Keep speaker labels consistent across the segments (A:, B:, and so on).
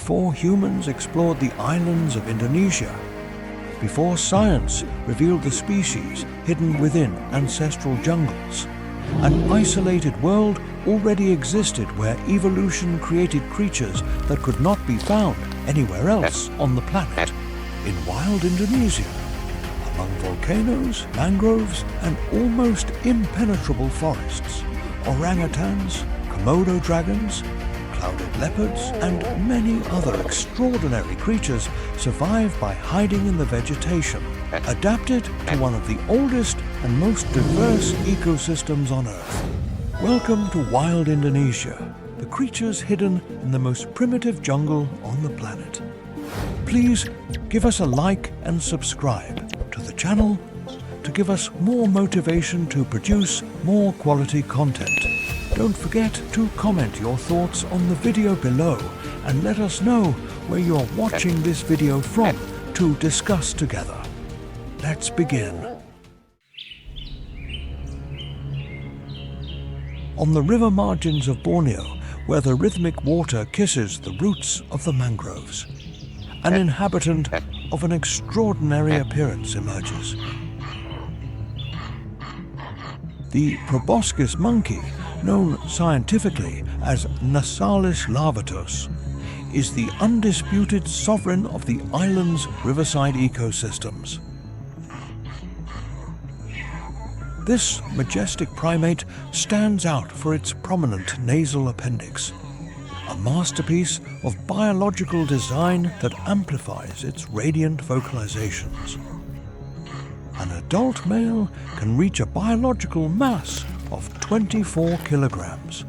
A: before humans explored the islands of Indonesia, before science revealed the species hidden within ancestral jungles, an isolated world already existed where evolution created creatures that could not be found anywhere else on the planet. In wild Indonesia, among volcanoes, mangroves, and almost impenetrable forests, orangutans, Komodo dragons, clouded leopards, and many other extraordinary creatures survive by hiding in the vegetation, adapted to one of the oldest and most diverse ecosystems on Earth. Welcome to wild Indonesia, the creatures hidden in the most primitive jungle on the planet. Please give us a like and subscribe to the channel to give us more motivation to produce more quality content. Don't forget to comment your thoughts on the video below and let us know where you're watching this video from to discuss together. Let's begin. On the river margins of Borneo, where the rhythmic water kisses the roots of the mangroves, an inhabitant of an extraordinary appearance emerges. The proboscis monkey, known scientifically as Nassalis lavatus, is the undisputed sovereign of the island's riverside ecosystems. This majestic primate stands out for its prominent nasal appendix, a masterpiece of biological design that amplifies its radiant vocalizations. An adult male can reach a biological mass of 24 kilograms,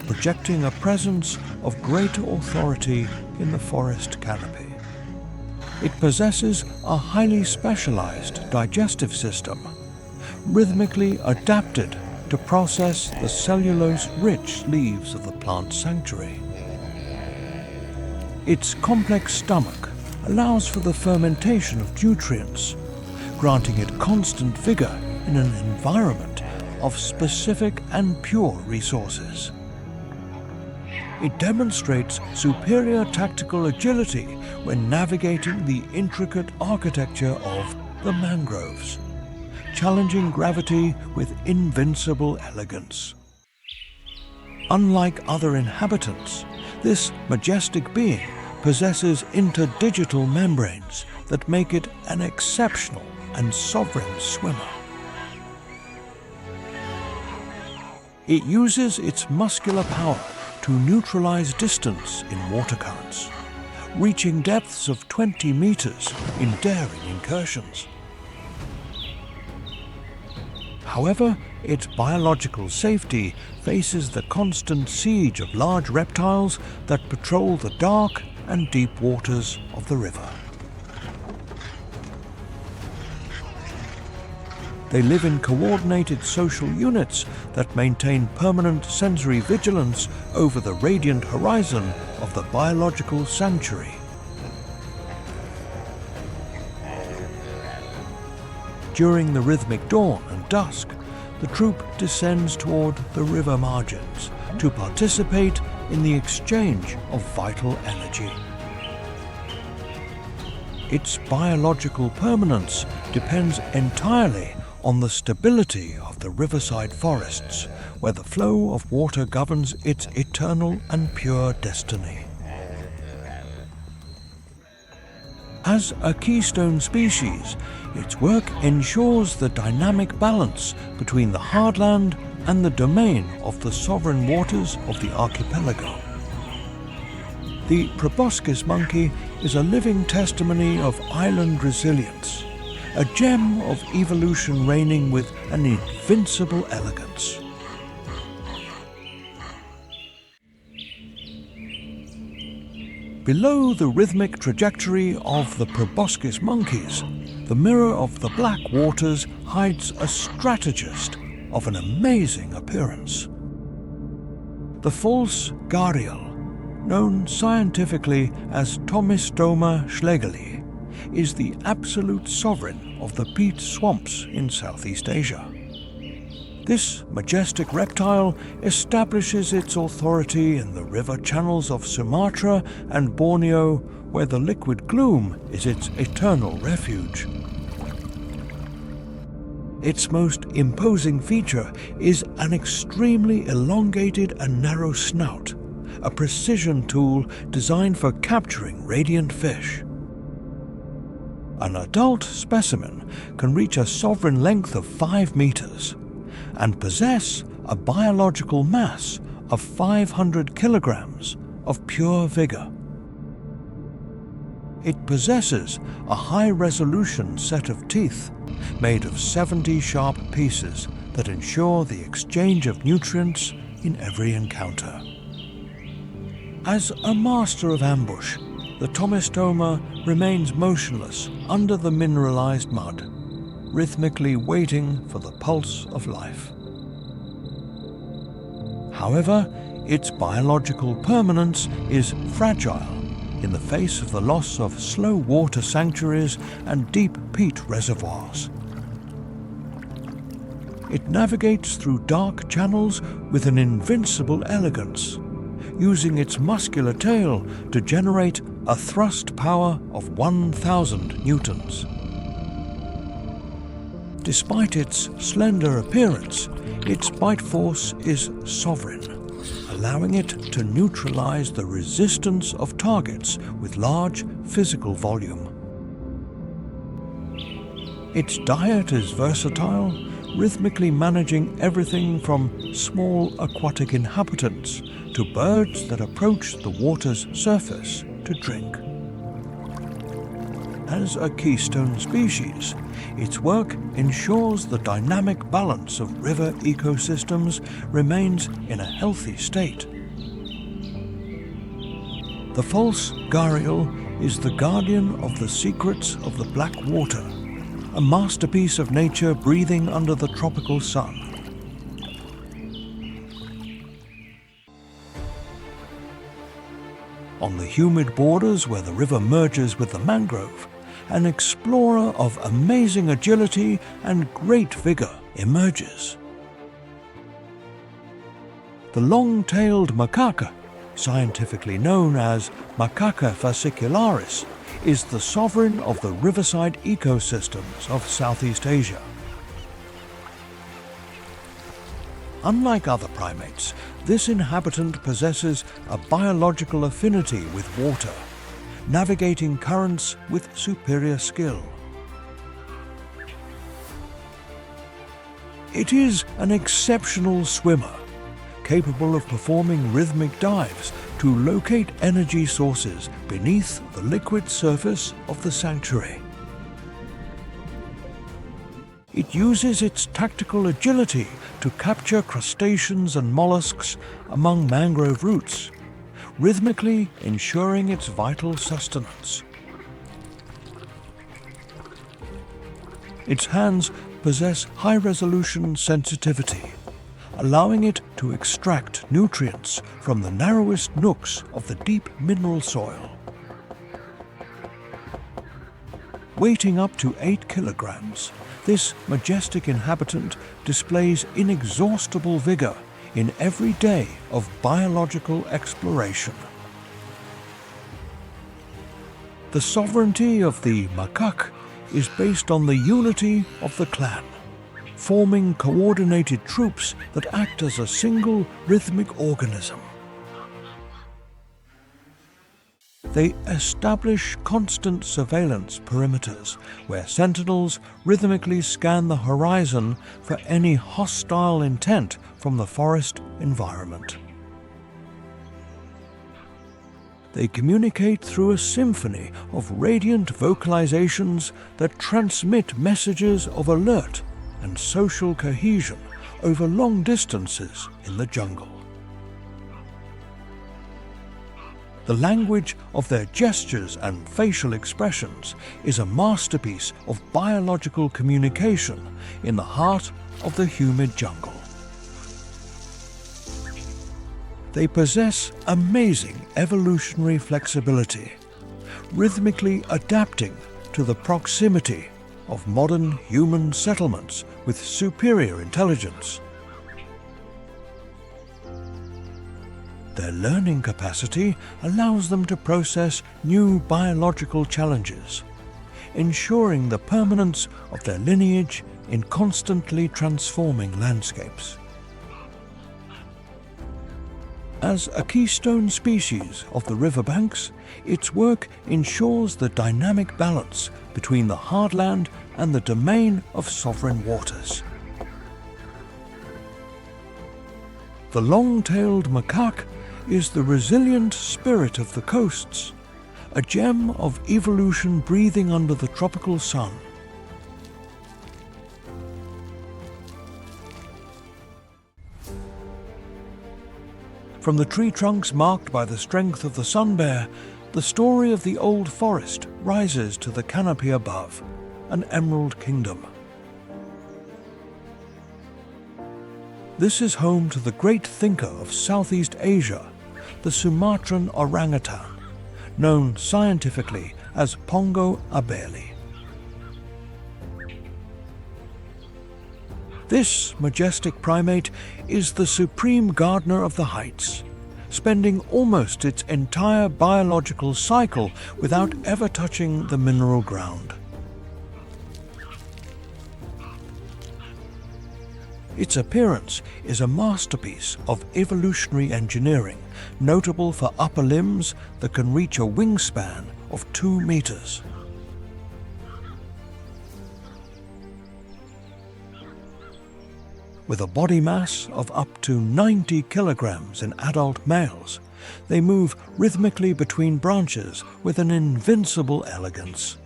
A: projecting a presence of great authority in the forest canopy. It possesses a highly specialized digestive system, rhythmically adapted to process the cellulose-rich leaves of the plant sanctuary. Its complex stomach allows for the fermentation of nutrients, granting it constant vigor in an environment of specific and pure resources. It demonstrates superior tactical agility when navigating the intricate architecture of the mangroves, challenging gravity with invincible elegance. Unlike other inhabitants, this majestic being possesses interdigital membranes that make it an exceptional and sovereign swimmer. It uses its muscular power to neutralize distance in water currents, reaching depths of 20 meters in daring incursions. However, its biological safety faces the constant siege of large reptiles that patrol the dark and deep waters of the river. They live in coordinated social units that maintain permanent sensory vigilance over the radiant horizon of the biological sanctuary. During the rhythmic dawn and dusk, the troop descends toward the river margins to participate in the exchange of vital energy. Its biological permanence depends entirely on the stability of the riverside forests, where the flow of water governs its eternal and pure destiny. As a keystone species, its work ensures the dynamic balance between the hardland and the domain of the sovereign waters of the archipelago. The proboscis monkey is a living testimony of island resilience, a gem of evolution reigning with an invincible elegance. Below the rhythmic trajectory of the proboscis monkeys, the mirror of the black waters hides a strategist of an amazing appearance. The false gharial, known scientifically as Tomistoma schlegeli, is the absolute sovereign of the peat swamps in Southeast Asia. This majestic reptile establishes its authority in the river channels of Sumatra and Borneo, where the liquid gloom is its eternal refuge. Its most imposing feature is an extremely elongated and narrow snout, a precision tool designed for capturing radiant fish. An adult specimen can reach a sovereign length of 5 meters and possess a biological mass of 500 kilograms of pure vigor. It possesses a high-resolution set of teeth made of 70 sharp pieces that ensure the exchange of nutrients in every encounter. As a master of ambush, the Tomistoma remains motionless under the mineralized mud, rhythmically waiting for the pulse of life. However, its biological permanence is fragile in the face of the loss of slow water sanctuaries and deep peat reservoirs. It navigates through dark channels with an invincible elegance, using its muscular tail to generate a thrust power of 1,000 newtons. Despite its slender appearance, its bite force is sovereign, allowing it to neutralize the resistance of targets with large physical volume. Its diet is versatile, rhythmically managing everything from small aquatic inhabitants to birds that approach the water's surface to drink. As a keystone species, its work ensures the dynamic balance of river ecosystems remains in a healthy state. The false gharial is the guardian of the secrets of the black water, a masterpiece of nature breathing under the tropical sun. On the humid borders where the river merges with the mangrove, an explorer of amazing agility and great vigor emerges. The long-tailed macaque, scientifically known as Macaca fascicularis, is the sovereign of the riverside ecosystems of Southeast Asia. Unlike other primates, this inhabitant possesses a biological affinity with water, navigating currents with superior skill. It is an exceptional swimmer, capable of performing rhythmic dives to locate energy sources beneath the liquid surface of the sanctuary. It uses its tactical agility to capture crustaceans and mollusks among mangrove roots, rhythmically ensuring its vital sustenance. Its hands possess high-resolution sensitivity, allowing it to extract nutrients from the narrowest nooks of the deep mineral soil. Weighing up to 8 kilograms, this majestic inhabitant displays inexhaustible vigor in every day of biological exploration. The sovereignty of the macaque is based on the unity of the clan, forming coordinated troops that act as a single rhythmic organism. They establish constant surveillance perimeters where sentinels rhythmically scan the horizon for any hostile intent from the forest environment. They communicate through a symphony of radiant vocalizations that transmit messages of alert and social cohesion over long distances in the jungle. The language of their gestures and facial expressions is a masterpiece of biological communication in the heart of the humid jungle. They possess amazing evolutionary flexibility, rhythmically adapting to the proximity of modern human settlements with superior intelligence Their learning capacity allows them to process new biological challenges, ensuring the permanence of their lineage in constantly transforming landscapes. As a keystone species of the riverbanks, its work ensures the dynamic balance between the hardland and the domain of sovereign waters. The long-tailed macaque is the resilient spirit of the coasts, a gem of evolution breathing under the tropical sun. From the tree trunks marked by the strength of the sun bear, the story of the old forest rises to the canopy above, an emerald kingdom. This is home to the great thinker of Southeast Asia, the Sumatran orangutan, known scientifically as Pongo abeli. This majestic primate is the supreme gardener of the heights, spending almost its entire biological cycle without ever touching the mineral ground. Its appearance is a masterpiece of evolutionary engineering, notable for upper limbs that can reach a wingspan of 2 meters. With a body mass of up to 90 kilograms in adult males, they move rhythmically between branches with an invincible elegance.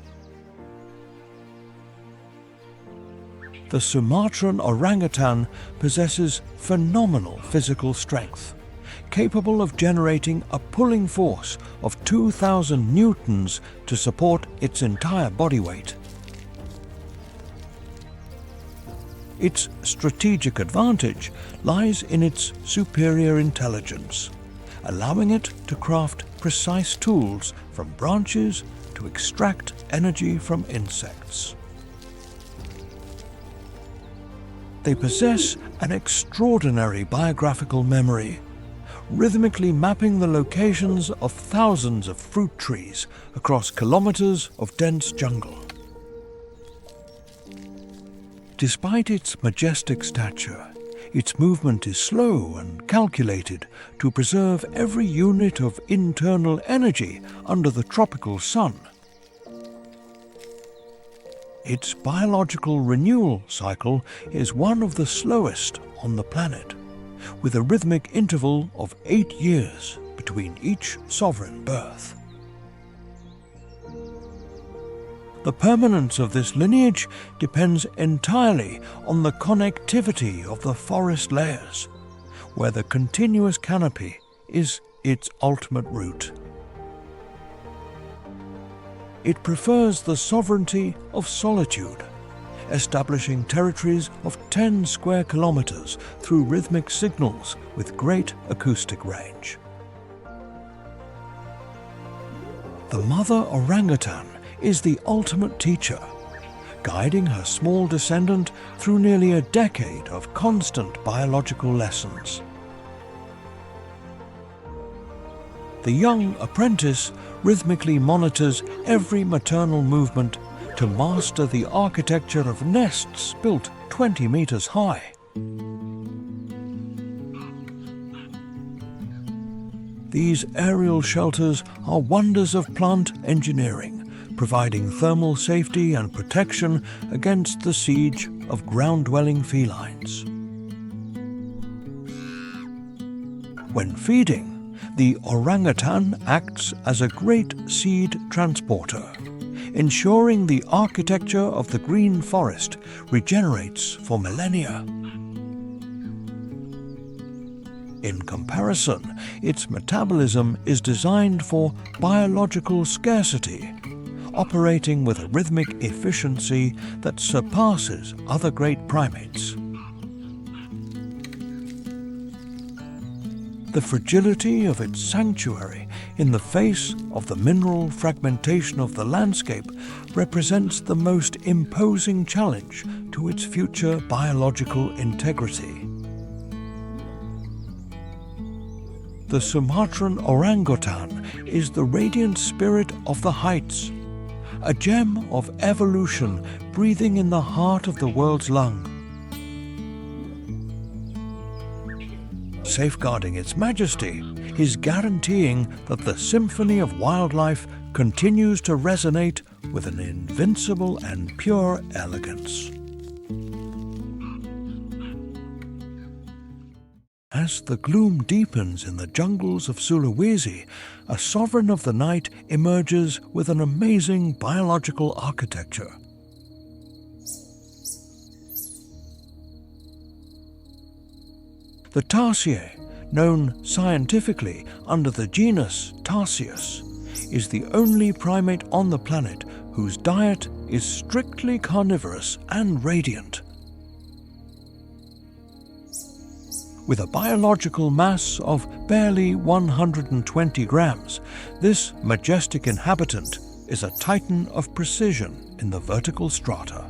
A: The Sumatran orangutan possesses phenomenal physical strength, capable of generating a pulling force of 2,000 newtons to support its entire body weight. Its strategic advantage lies in its superior intelligence, allowing it to craft precise tools from branches to extract energy from insects. They possess an extraordinary biographical memory, rhythmically mapping the locations of thousands of fruit trees across kilometers of dense jungle. Despite its majestic stature, its movement is slow and calculated to preserve every unit of internal energy under the tropical sun. Its biological renewal cycle is one of the slowest on the planet, with a rhythmic interval of 8 years between each sovereign birth. The permanence of this lineage depends entirely on the connectivity of the forest layers, where the continuous canopy is its ultimate root. It prefers the sovereignty of solitude, establishing territories of 10 square kilometers through rhythmic signals with great acoustic range. The mother orangutan is the ultimate teacher, guiding her small descendant through nearly a decade of constant biological lessons. The young apprentice rhythmically monitors every maternal movement to master the architecture of nests built 20 meters high. These aerial shelters are wonders of plant engineering, providing thermal safety and protection against the siege of ground-dwelling felines. When feeding, the orangutan acts as a great seed transporter, ensuring the architecture of the green forest regenerates for millennia. In comparison, its metabolism is designed for biological scarcity, operating with a rhythmic efficiency that surpasses other great primates. The fragility of its sanctuary in the face of the mineral fragmentation of the landscape represents the most imposing challenge to its future biological integrity. The Sumatran orangutan is the radiant spirit of the heights, a gem of evolution breathing in the heart of the world's lung. Safeguarding its majesty is guaranteeing that the symphony of wildlife continues to resonate with an invincible and pure elegance. As the gloom deepens in the jungles of Sulawesi, a sovereign of the night emerges with an amazing biological architecture. The tarsier, known scientifically under the genus Tarsius, is the only primate on the planet whose diet is strictly carnivorous and radiant. With a biological mass of barely 120 grams, this majestic inhabitant is a titan of precision in the vertical strata.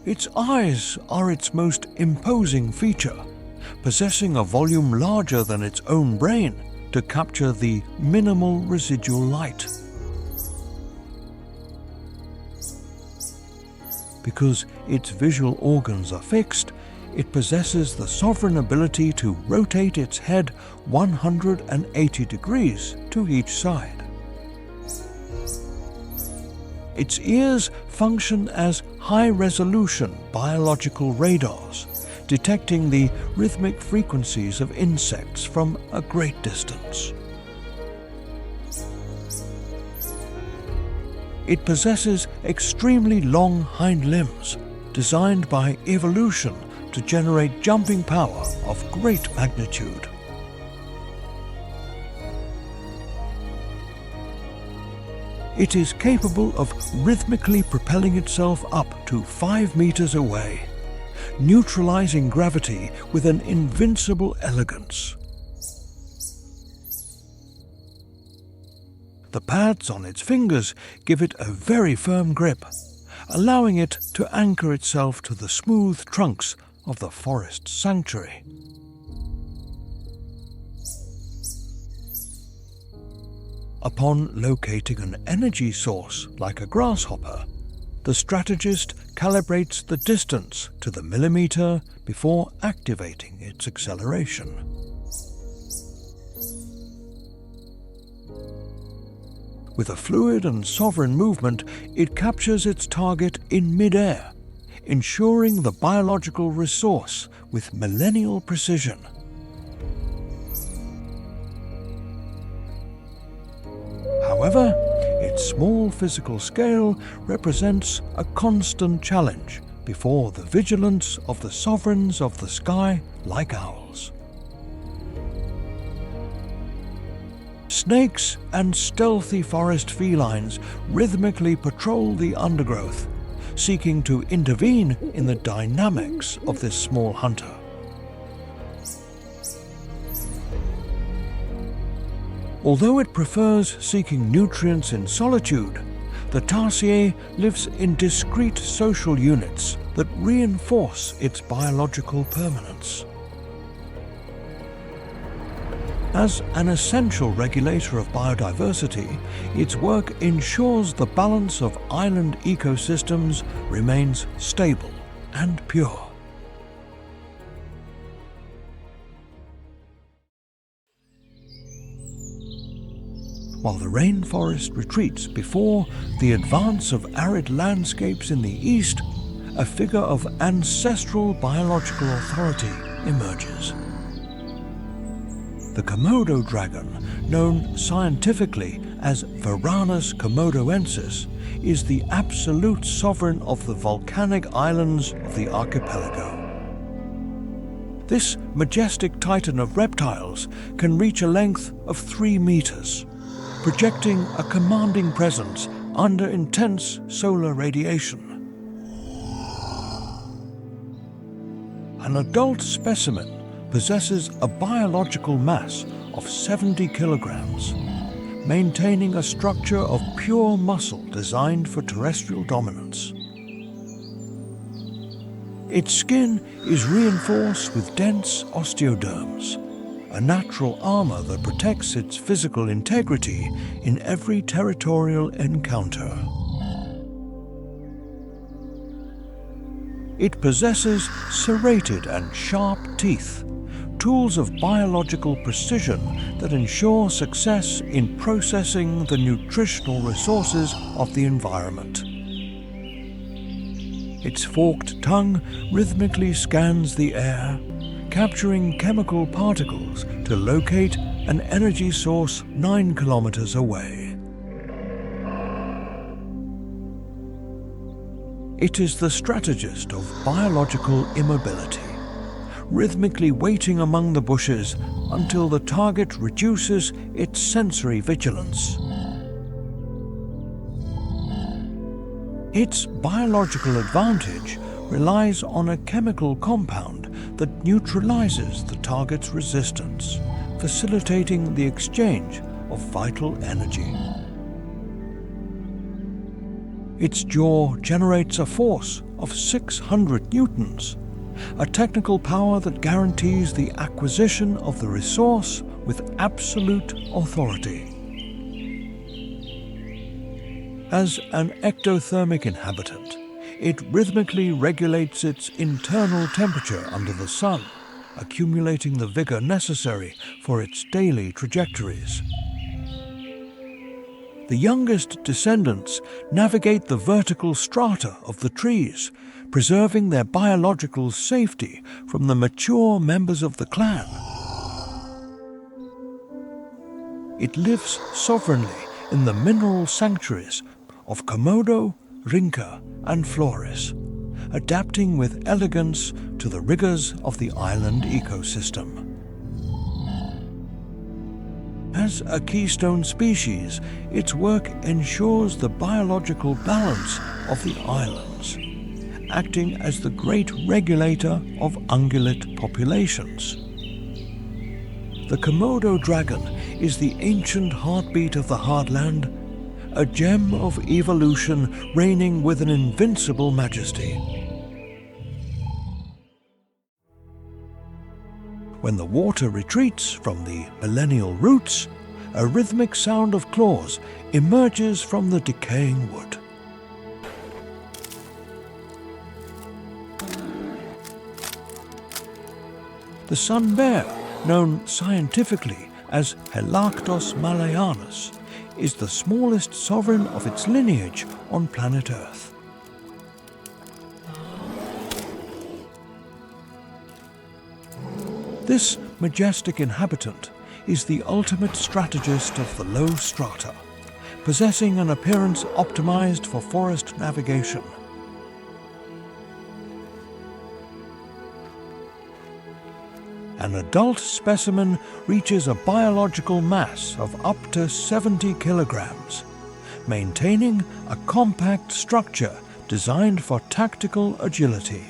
A: Its eyes are its most imposing feature, possessing a volume larger than its own brain to capture the minimal residual light. Because its visual organs are fixed, it possesses the sovereign ability to rotate its head 180 degrees to each side. Its ears function as high-resolution biological radars, detecting the rhythmic frequencies of insects from a great distance. It possesses extremely long hind limbs, designed by evolution to generate jumping power of great magnitude. It is capable of rhythmically propelling itself up to 5 meters away, neutralizing gravity with an invincible elegance. The pads on its fingers give it a very firm grip, allowing it to anchor itself to the smooth trunks of the forest sanctuary. Upon locating an energy source like a grasshopper, the strategist calibrates the distance to the millimeter before activating its acceleration. With a fluid and sovereign movement, it captures its target in mid-air, ensuring the biological resource with millennial precision. However, its small physical scale represents a constant challenge before the vigilance of the sovereigns of the sky like owls. Snakes and stealthy forest felines rhythmically patrol the undergrowth, seeking to intervene in the dynamics of this small hunter. Although it prefers seeking nutrients in solitude, the tarsier lives in discrete social units that reinforce its biological permanence. As an essential regulator of biodiversity, its work ensures the balance of island ecosystems remains stable and pure. While the rainforest retreats before the advance of arid landscapes in the east, a figure of ancestral biological authority emerges. The Komodo dragon, known scientifically as Varanus komodoensis, is the absolute sovereign of the volcanic islands of the archipelago. This majestic titan of reptiles can reach a length of 3 meters, projecting a commanding presence under intense solar radiation. An adult specimen possesses a biological mass of 70 kilograms, maintaining a structure of pure muscle designed for terrestrial dominance. Its skin is reinforced with dense osteoderms, a natural armor that protects its physical integrity in every territorial encounter. It possesses serrated and sharp teeth, tools of biological precision that ensure success in processing the nutritional resources of the environment. Its forked tongue rhythmically scans the air, capturing chemical particles to locate an energy source 9 kilometers away. It is the strategist of biological immobility, rhythmically waiting among the bushes until the target reduces its sensory vigilance. Its biological advantage relies on a chemical compound that neutralizes the target's resistance, facilitating the exchange of vital energy. Its jaw generates a force of 600 newtons, a technical power that guarantees the acquisition of the resource with absolute authority. As an ectothermic inhabitant, it rhythmically regulates its internal temperature under the sun, accumulating the vigor necessary for its daily trajectories. The youngest descendants navigate the vertical strata of the trees, preserving their biological safety from the mature members of the clan. It lives sovereignly in the mineral sanctuaries of Komodo, Rinca, and Flores, adapting with elegance to the rigors of the island ecosystem. As a keystone species, its work ensures the biological balance of the islands, acting as the great regulator of ungulate populations. The Komodo dragon is the ancient heartbeat of the heartland, a gem of evolution reigning with an invincible majesty. When the water retreats from the millennial roots, a rhythmic sound of claws emerges from the decaying wood. The sun bear, known scientifically as Helactos malayanus, is the smallest sovereign of its lineage on planet Earth. This majestic inhabitant is the ultimate strategist of the low strata, possessing an appearance optimized for forest navigation. An adult specimen reaches a biological mass of up to 70 kilograms, maintaining a compact structure designed for tactical agility.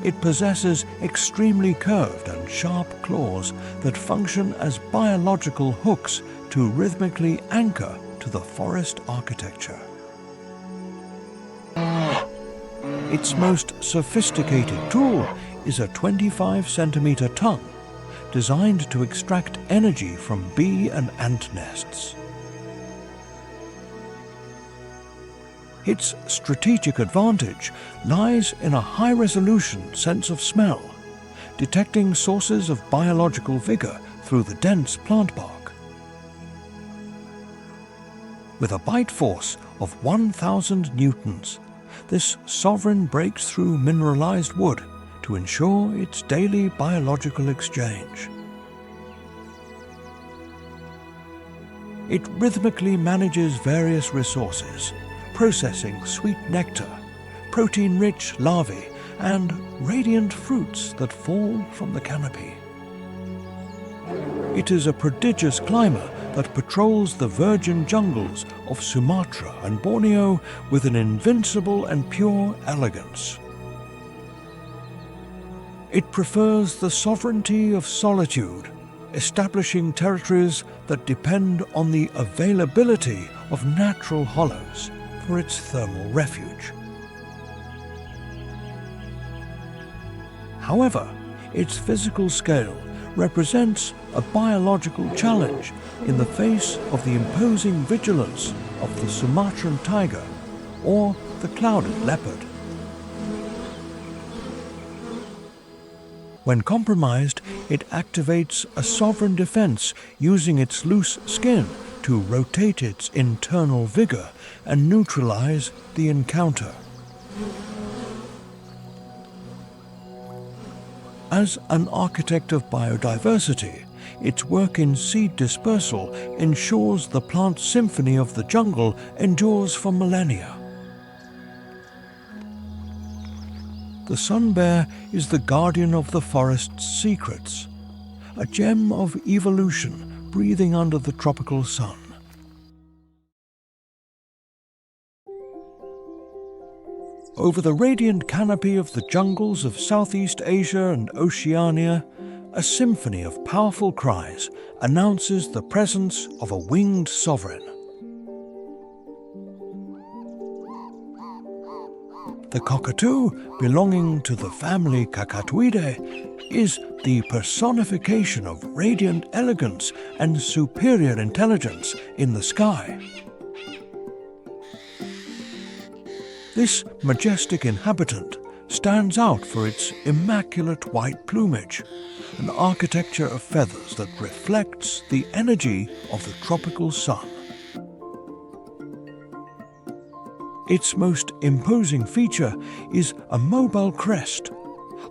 A: It possesses extremely curved and sharp claws that function as biological hooks to rhythmically anchor to the forest architecture. Its most sophisticated tool is a 25-centimeter tongue, designed to extract energy from bee and ant nests. Its strategic advantage lies in a high-resolution sense of smell, detecting sources of biological vigor through the dense plant bark. With a bite force of 1,000 newtons, this sovereign breaks through mineralized wood to ensure its daily biological exchange. It rhythmically manages various resources, processing sweet nectar, protein-rich larvae, and radiant fruits that fall from the canopy. It is a prodigious climber that patrols the virgin jungles of Sumatra and Borneo with an invincible and pure elegance. It prefers the sovereignty of solitude, establishing territories that depend on the availability of natural hollows for for its thermal refuge. However, its physical scale represents a biological challenge in the face of the imposing vigilance of the Sumatran tiger or the clouded leopard. When compromised, it activates a sovereign defense using its loose skin to rotate its internal vigor and neutralize the encounter. As an architect of biodiversity, its work in seed dispersal ensures the plant symphony of the jungle endures for millennia. The sun bear is the guardian of the forest's secrets, a gem of evolution breathing under the tropical sun. Over the radiant canopy of the jungles of Southeast Asia and Oceania, a symphony of powerful cries announces the presence of a winged sovereign. The cockatoo, belonging to the family Cacatuidae, is the personification of radiant elegance and superior intelligence in the sky. This majestic inhabitant stands out for its immaculate white plumage, an architecture of feathers that reflects the energy of the tropical sun. Its most imposing feature is a mobile crest,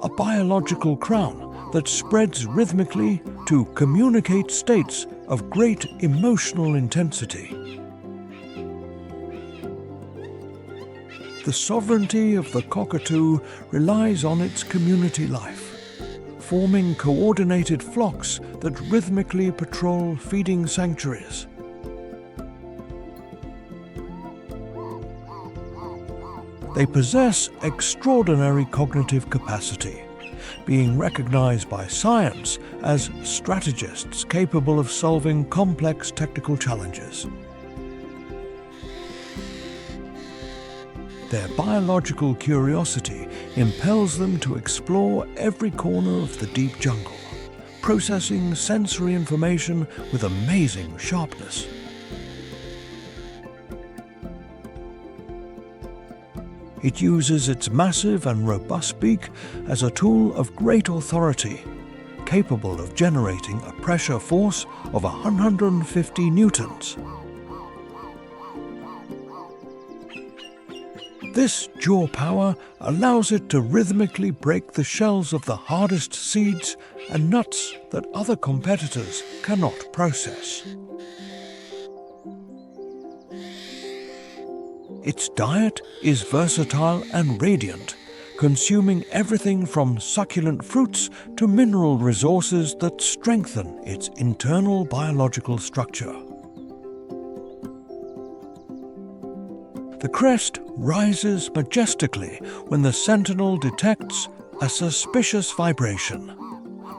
A: a biological crown that spreads rhythmically to communicate states of great emotional intensity. The sovereignty of the cockatoo relies on its community life, forming coordinated flocks that rhythmically patrol feeding sanctuaries. They possess extraordinary cognitive capacity, being recognized by science as strategists capable of solving complex technical challenges. Their biological curiosity impels them to explore every corner of the deep jungle, processing sensory information with amazing sharpness. It uses its massive and robust beak as a tool of great authority, capable of generating a pressure force of 150 newtons. This jaw power allows it to rhythmically break the shells of the hardest seeds and nuts that other competitors cannot process. Its diet is versatile and radiant, consuming everything from succulent fruits to mineral resources that strengthen its internal biological structure. The crest rises majestically when the sentinel detects a suspicious vibration,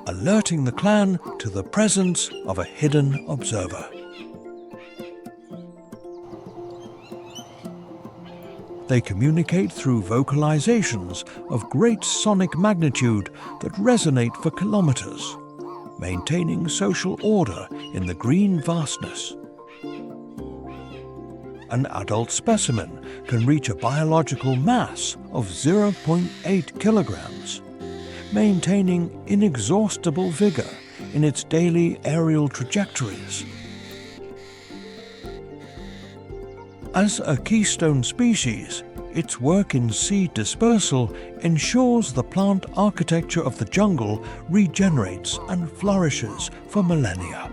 A: alerting the clan to the presence of a hidden observer. They communicate through vocalizations of great sonic magnitude that resonate for kilometers, maintaining social order in the green vastness. An adult specimen can reach a biological mass of 0.8 kilograms, maintaining inexhaustible vigor in its daily aerial trajectories. As a keystone species, its work in seed dispersal ensures the plant architecture of the jungle regenerates and flourishes for millennia.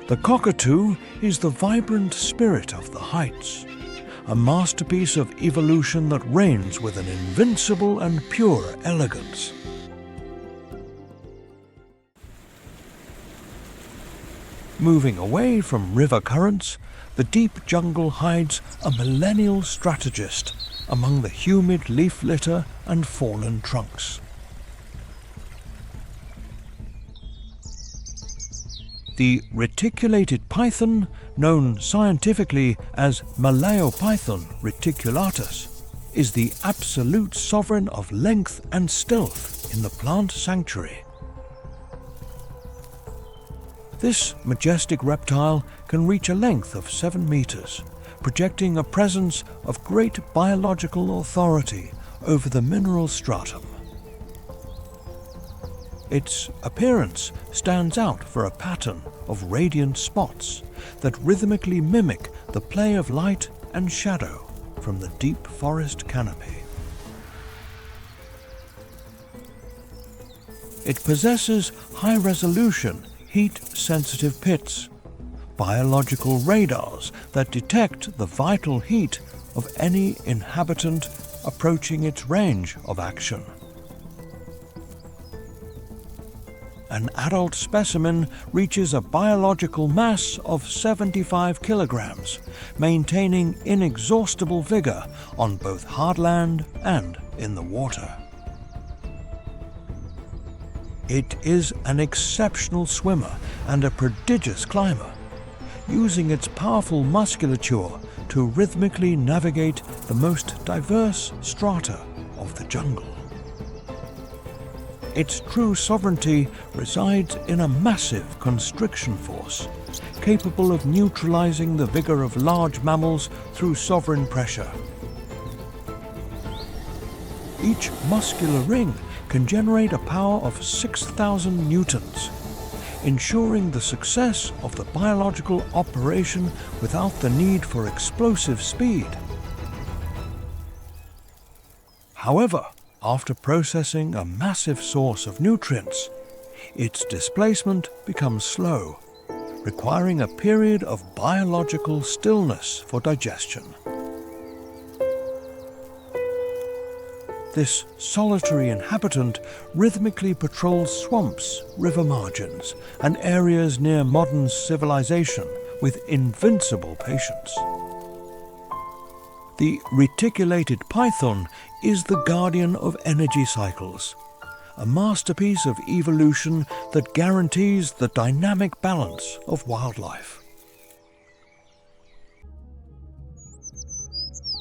A: The cockatoo is the vibrant spirit of the heights, a masterpiece of evolution that reigns with an invincible and pure elegance. Moving away from river currents, the deep jungle hides a millennial strategist among the humid leaf litter and fallen trunks. The reticulated python, known scientifically as Malaopython reticulatus, is the absolute sovereign of length and stealth in the plant sanctuary. This majestic reptile can reach a length of 7 meters, projecting a presence of great biological authority over the mineral stratum. Its appearance stands out for a pattern of radiant spots that rhythmically mimic the play of light and shadow from the deep forest canopy. It possesses high-resolution, heat-sensitive pits, biological radars that detect the vital heat of any inhabitant approaching its range of action. An adult specimen reaches a biological mass of 75 kilograms, maintaining inexhaustible vigor on both hard land and in the water. It is an exceptional swimmer and a prodigious climber, using its powerful musculature to rhythmically navigate the most diverse strata of the jungle. Its true sovereignty resides in a massive constriction force, capable of neutralizing the vigor of large mammals through sovereign pressure. Each muscular ring can generate a power of 6,000 newtons, ensuring the success of the biological operation without the need for explosive speed. However, after processing a massive source of nutrients, its displacement becomes slow, requiring a period of biological stillness for digestion. This solitary inhabitant rhythmically patrols swamps, river margins, and areas near modern civilization with invincible patience. The reticulated python is the guardian of energy cycles, a masterpiece of evolution that guarantees the dynamic balance of wildlife.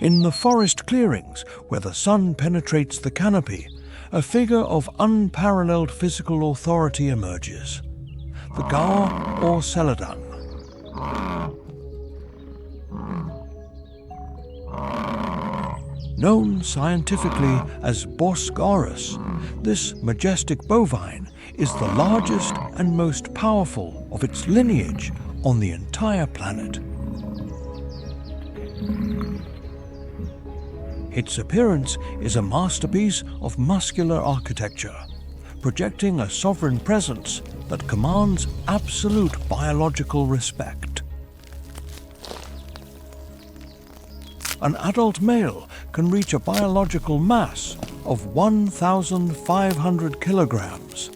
A: In the forest clearings where the sun penetrates the canopy, a figure of unparalleled physical authority emerges: the gaur or celadon. Known scientifically as Bos gaurus, this majestic bovine is the largest and most powerful of its lineage on the entire planet. Its appearance is a masterpiece of muscular architecture, projecting a sovereign presence that commands absolute biological respect. An adult male can reach a biological mass of 1,500 kilograms,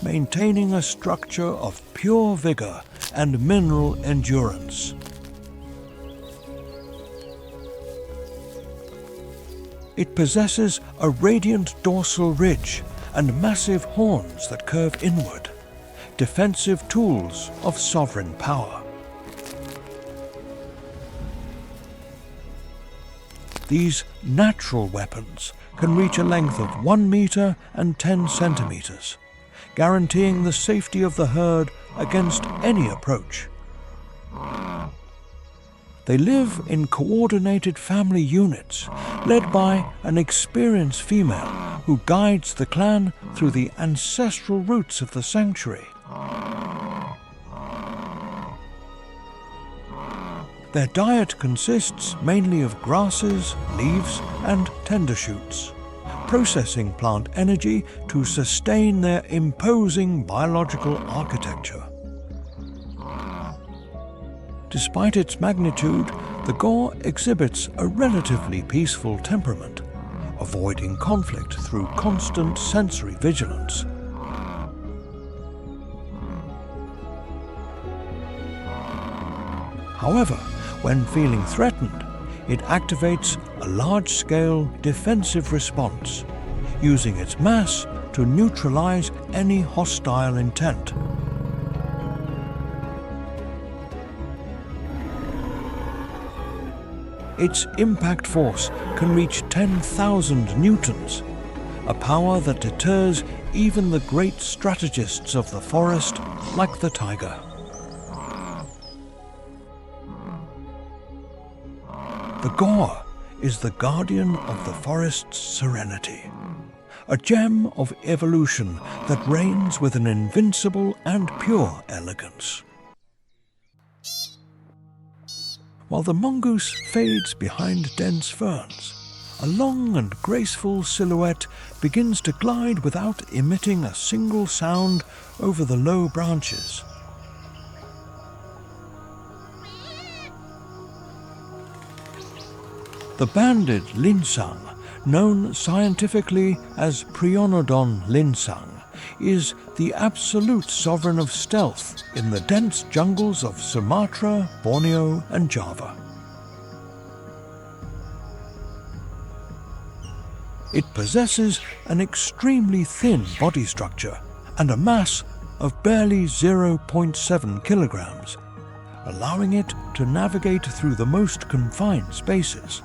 A: maintaining a structure of pure vigor and mineral endurance. It possesses a radiant dorsal ridge and massive horns that curve inward, defensive tools of sovereign power. These natural weapons can reach a length of 1 meter and 10 centimeters, guaranteeing the safety of the herd against any approach. They live in coordinated family units, led by an experienced female who guides the clan through the ancestral roots of the sanctuary. Their diet consists mainly of grasses, leaves, and tender shoots, processing plant energy to sustain their imposing biological architecture. Despite its magnitude, the gaur exhibits a relatively peaceful temperament, avoiding conflict through constant sensory vigilance. However, when feeling threatened, it activates a large-scale defensive response, using its mass to neutralize any hostile intent. Its impact force can reach 10,000 newtons, a power that deters even the great strategists of the forest like the tiger. The gaur is the guardian of the forest's serenity, a gem of evolution that reigns with an invincible and pure elegance. While the mongoose fades behind dense ferns, a long and graceful silhouette begins to glide without emitting a single sound over the low branches. The banded linsang, known scientifically as Prionodon linsang, is the absolute sovereign of stealth in the dense jungles of Sumatra, Borneo and Java. It possesses an extremely thin body structure and a mass of barely 0.7 kilograms, allowing it to navigate through the most confined spaces.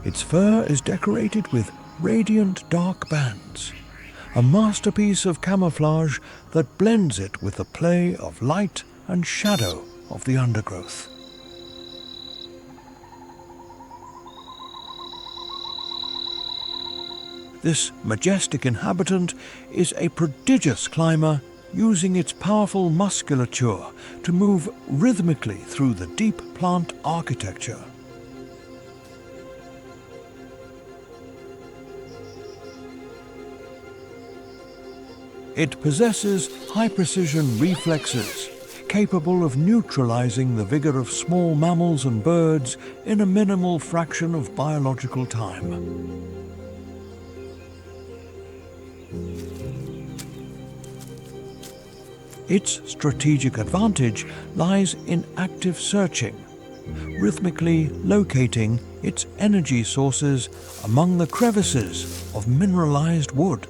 A: Its fur is decorated with radiant dark bands, a masterpiece of camouflage that blends it with the play of light and shadow of the undergrowth. This majestic inhabitant is a prodigious climber, using its powerful musculature to move rhythmically through the deep plant architecture. It possesses high-precision reflexes, capable of neutralizing the vigor of small mammals and birds in a minimal fraction of biological time. Its strategic advantage lies in active searching, rhythmically locating its energy sources among the crevices of mineralized wood.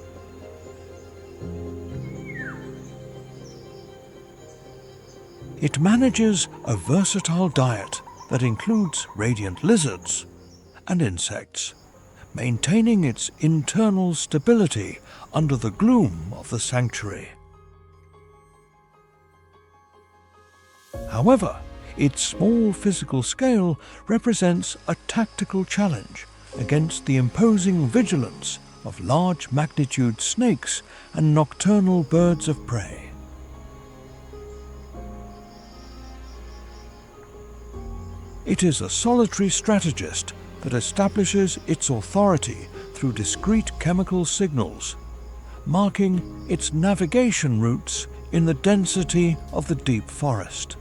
A: It manages a versatile diet that includes radiant lizards and insects, maintaining its internal stability under the gloom of the sanctuary. However, its small physical scale represents a tactical challenge against the imposing vigilance of large magnitude snakes and nocturnal birds of prey. It is a solitary strategist that establishes its authority through discrete chemical signals, marking its navigation routes in the density of the deep forest.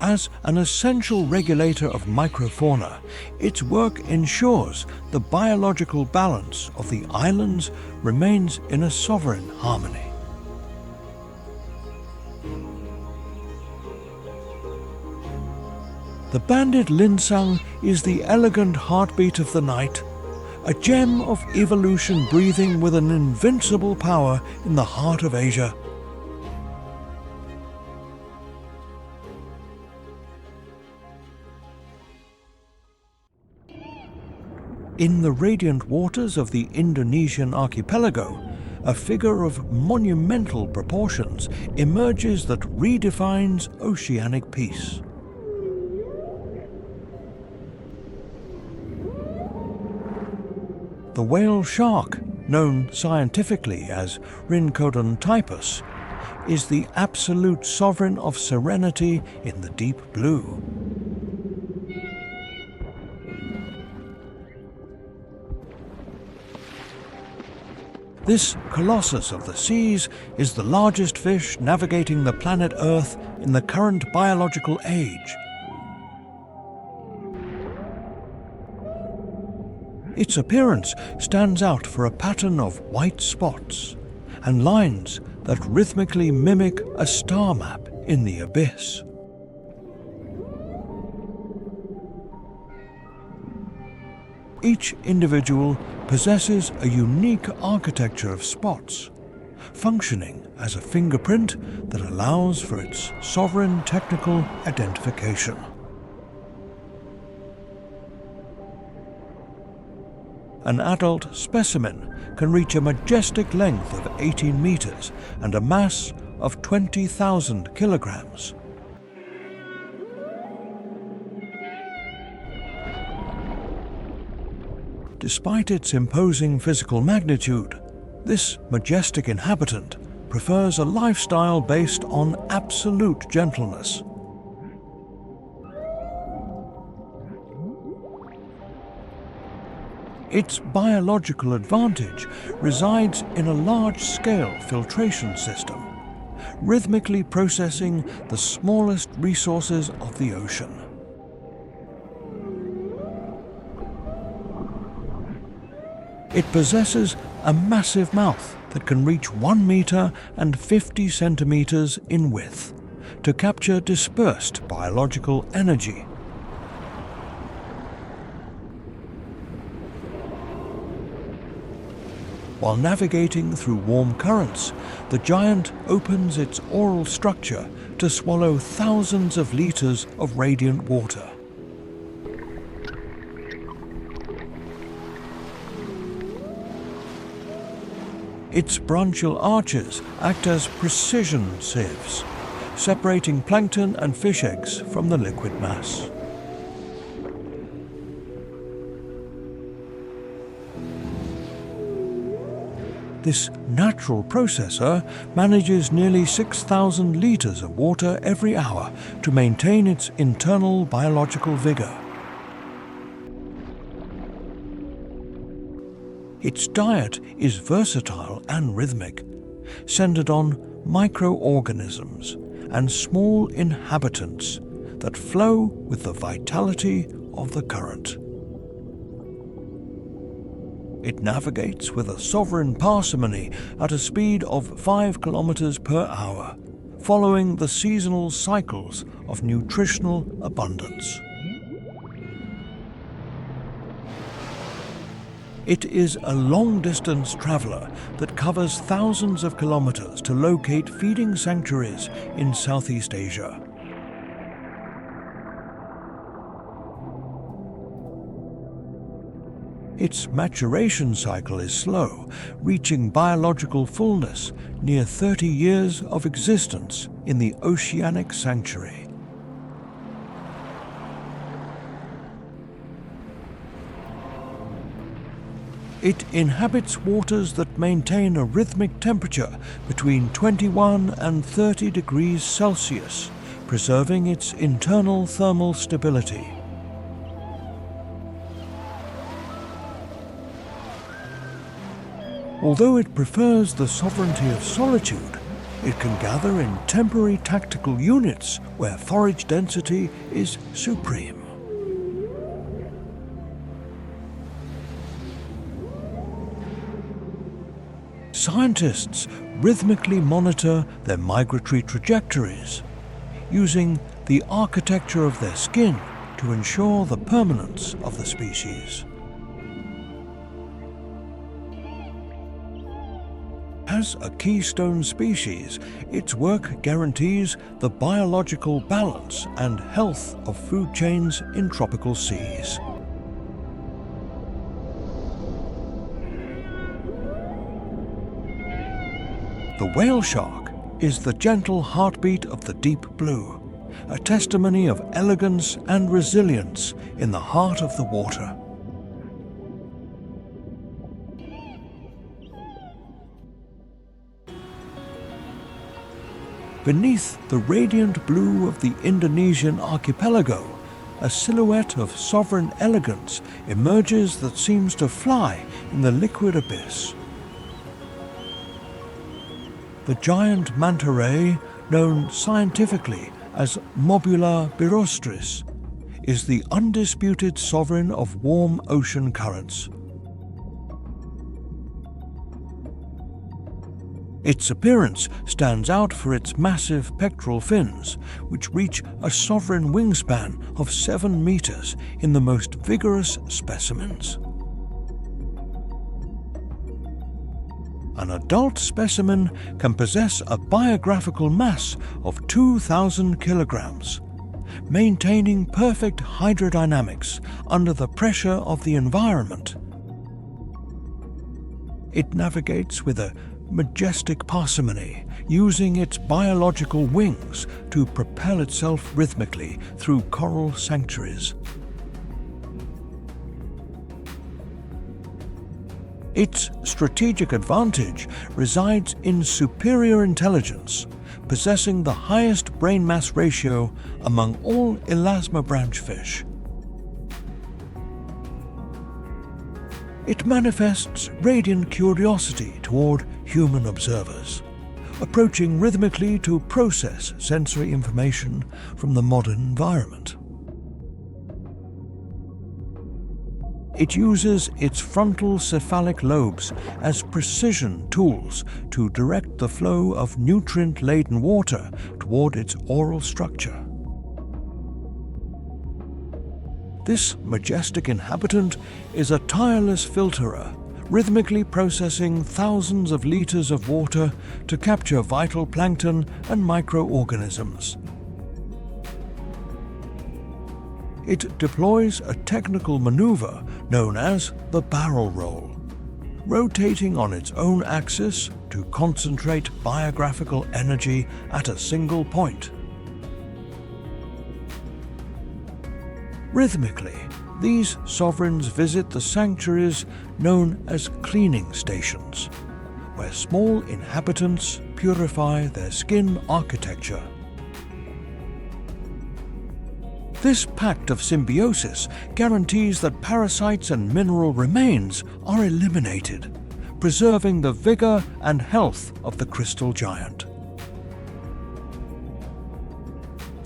A: As an essential regulator of microfauna, its work ensures the biological balance of the islands remains in a sovereign harmony. The banded linsang is the elegant heartbeat of the night, a gem of evolution breathing with an invincible power in the heart of Asia. In the radiant waters of the Indonesian archipelago, a figure of monumental proportions emerges that redefines oceanic peace. The whale shark, known scientifically as Rhincodon typus, is the absolute sovereign of serenity in the deep blue. This colossus of the seas is the largest fish navigating the planet Earth in the current biological age. Its appearance stands out for a pattern of white spots and lines that rhythmically mimic a star map in the abyss. Each individual possesses a unique architecture of spots, functioning as a fingerprint that allows for its sovereign technical identification. An adult specimen can reach a majestic length of 18 meters and a mass of 20,000 kilograms. Despite its imposing physical magnitude, this majestic inhabitant prefers a lifestyle based on absolute gentleness. Its biological advantage resides in a large-scale filtration system, rhythmically processing the smallest resources of the ocean. It possesses a massive mouth that can reach 1 meter and 50 centimeters in width to capture dispersed biological energy. While navigating through warm currents, the giant opens its oral structure to swallow thousands of liters of radiant water. Its branchial arches act as precision sieves, separating plankton and fish eggs from the liquid mass. This natural processor manages nearly 6,000 liters of water every hour to maintain its internal biological vigor. Its diet is versatile and rhythmic, centered on microorganisms and small inhabitants that flow with the vitality of the current. It navigates with a sovereign parsimony at a speed of 5 kilometers per hour, following the seasonal cycles of nutritional abundance. It is a long-distance traveler that covers thousands of kilometers to locate feeding sanctuaries in Southeast Asia. Its maturation cycle is slow, reaching biological fullness near 30 years of existence in the oceanic sanctuary. It inhabits waters that maintain a rhythmic temperature between 21 and 30 degrees Celsius, preserving its internal thermal stability. Although it prefers the sovereignty of solitude, it can gather in temporary tactical units where forage density is supreme. Scientists rhythmically monitor their migratory trajectories, using the architecture of their skin to ensure the permanence of the species. As a keystone species, its work guarantees the biological balance and health of food chains in tropical seas. The whale shark is the gentle heartbeat of the deep blue, a testimony of elegance and resilience in the heart of the water. Beneath the radiant blue of the Indonesian archipelago, a silhouette of sovereign elegance emerges that seems to fly in the liquid abyss. The giant manta ray, known scientifically as Mobula birostris, is the undisputed sovereign of warm ocean currents. Its appearance stands out for its massive pectoral fins, which reach a sovereign wingspan of 7 meters in the most vigorous specimens. An adult specimen can possess a biographical mass of 2,000 kilograms, maintaining perfect hydrodynamics under the pressure of the environment. It navigates with a majestic parsimony, using its biological wings to propel itself rhythmically through coral sanctuaries. Its strategic advantage resides in superior intelligence, possessing the highest brain mass ratio among all elasmobranch fish. It manifests radiant curiosity toward human observers, approaching rhythmically to process sensory information from the modern environment. It uses its frontal cephalic lobes as precision tools to direct the flow of nutrient-laden water toward its oral structure. This majestic inhabitant is a tireless filterer, rhythmically processing thousands of liters of water to capture vital plankton and microorganisms. It deploys a technical maneuver known as the barrel roll, rotating on its own axis to concentrate biographical energy at a single point. Rhythmically, these sovereigns visit the sanctuaries known as cleaning stations, where small inhabitants purify their skin architecture. This pact of symbiosis guarantees that parasites and mineral remains are eliminated, preserving the vigor and health of the crystal giant.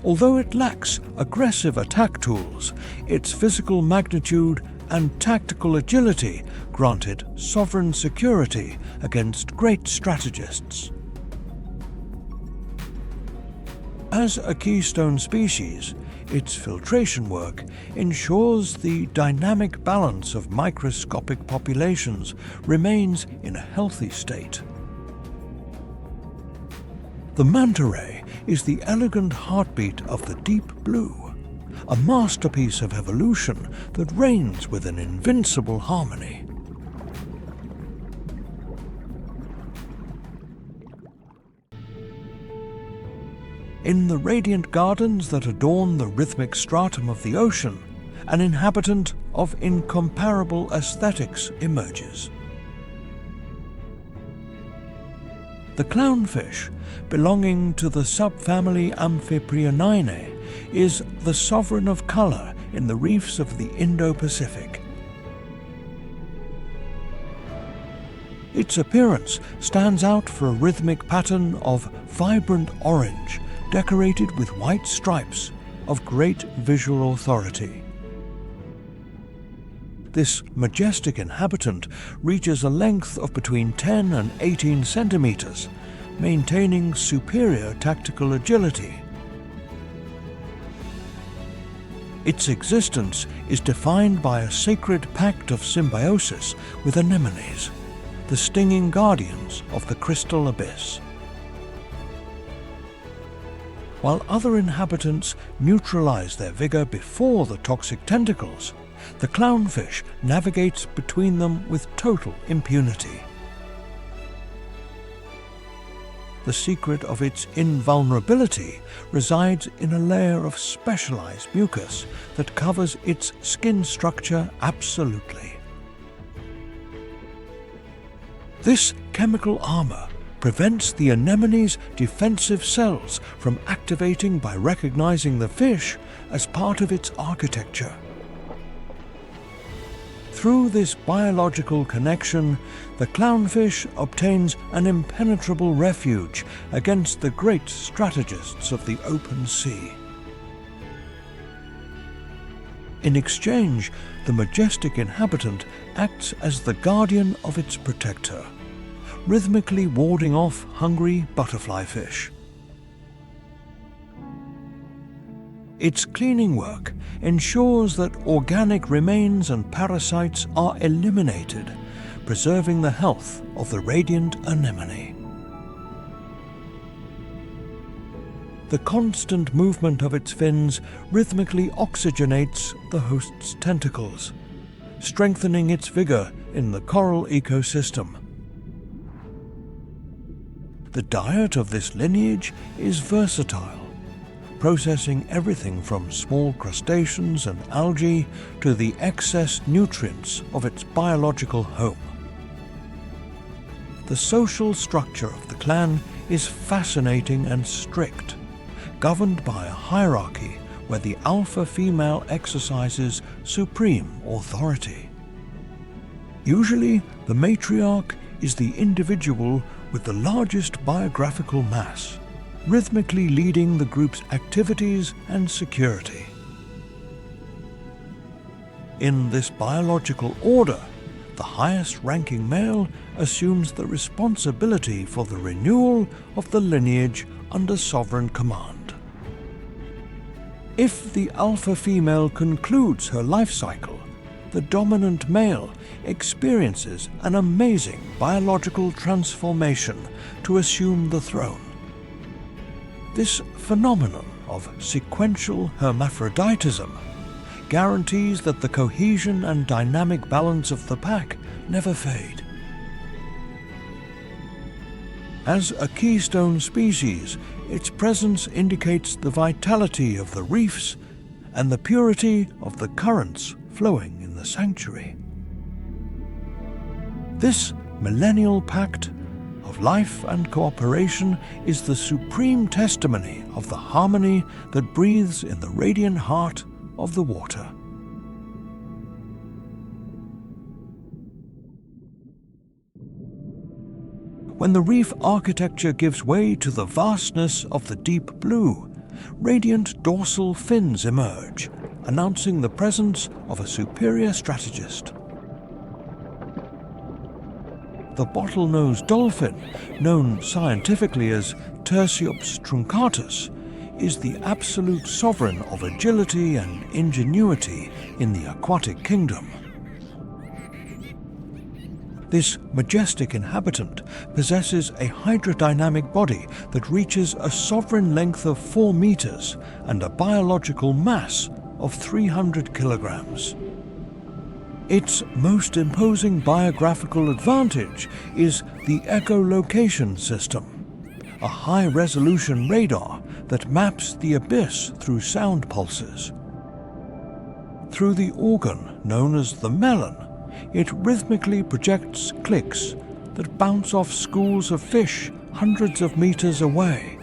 A: Although it lacks aggressive attack tools, its physical magnitude and tactical agility grant it sovereign security against great strategists. As a keystone species, its filtration work ensures the dynamic balance of microscopic populations remains in a healthy state. The manta ray is the elegant heartbeat of the deep blue, a masterpiece of evolution that reigns with an invincible harmony. In the radiant gardens that adorn the rhythmic stratum of the ocean, an inhabitant of incomparable aesthetics emerges. The clownfish, belonging to the subfamily Amphibianae, is the sovereign of color in the reefs of the Indo-Pacific. Its appearance stands out for a rhythmic pattern of vibrant orange, decorated with white stripes, of great visual authority. This majestic inhabitant reaches a length of between 10 and 18 centimeters, maintaining superior tactical agility. Its existence is defined by a sacred pact of symbiosis with anemones, the stinging guardians of the crystal abyss. While other inhabitants neutralize their vigor before the toxic tentacles, the clownfish navigates between them with total impunity. The secret of its invulnerability resides in a layer of specialized mucus that covers its skin structure absolutely. This chemical armor prevents the anemone's defensive cells from activating by recognizing the fish as part of its architecture. Through this biological connection, the clownfish obtains an impenetrable refuge against the great strategists of the open sea. In exchange, the majestic inhabitant acts as the guardian of its protector, rhythmically warding off hungry butterfly fish. Its cleaning work ensures that organic remains and parasites are eliminated, preserving the health of the radiant anemone. The constant movement of its fins rhythmically oxygenates the host's tentacles, strengthening its vigor in the coral ecosystem. The diet of this lineage is versatile, processing everything from small crustaceans and algae to the excess nutrients of its biological home. The social structure of the clan is fascinating and strict, governed by a hierarchy where the alpha female exercises supreme authority. Usually, the matriarch is the individual with the largest biographical mass, rhythmically leading the group's activities and security. In this biological order, the highest-ranking male assumes the responsibility for the renewal of the lineage under sovereign command. If the alpha female concludes her life cycle, the dominant male experiences an amazing biological transformation to assume the throne. This phenomenon of sequential hermaphroditism guarantees that the cohesion and dynamic balance of the pack never fade. As a keystone species, its presence indicates the vitality of the reefs and the purity of the currents flowing in the sanctuary. This millennial pact of life and cooperation is the supreme testimony of the harmony that breathes in the radiant heart of the water. When the reef architecture gives way to the vastness of the deep blue, radiant dorsal fins emerge, announcing the presence of a superior strategist. The bottlenose dolphin, known scientifically as Tursiops truncatus, is the absolute sovereign of agility and ingenuity in the aquatic kingdom. This majestic inhabitant possesses a hydrodynamic body that reaches a sovereign length of 4 meters and a biological mass of 300 kilograms. Its most imposing biographical advantage is the echolocation system, a high-resolution radar that maps the abyss through sound pulses. Through the organ known as the melon, it rhythmically projects clicks that bounce off schools of fish hundreds of meters away.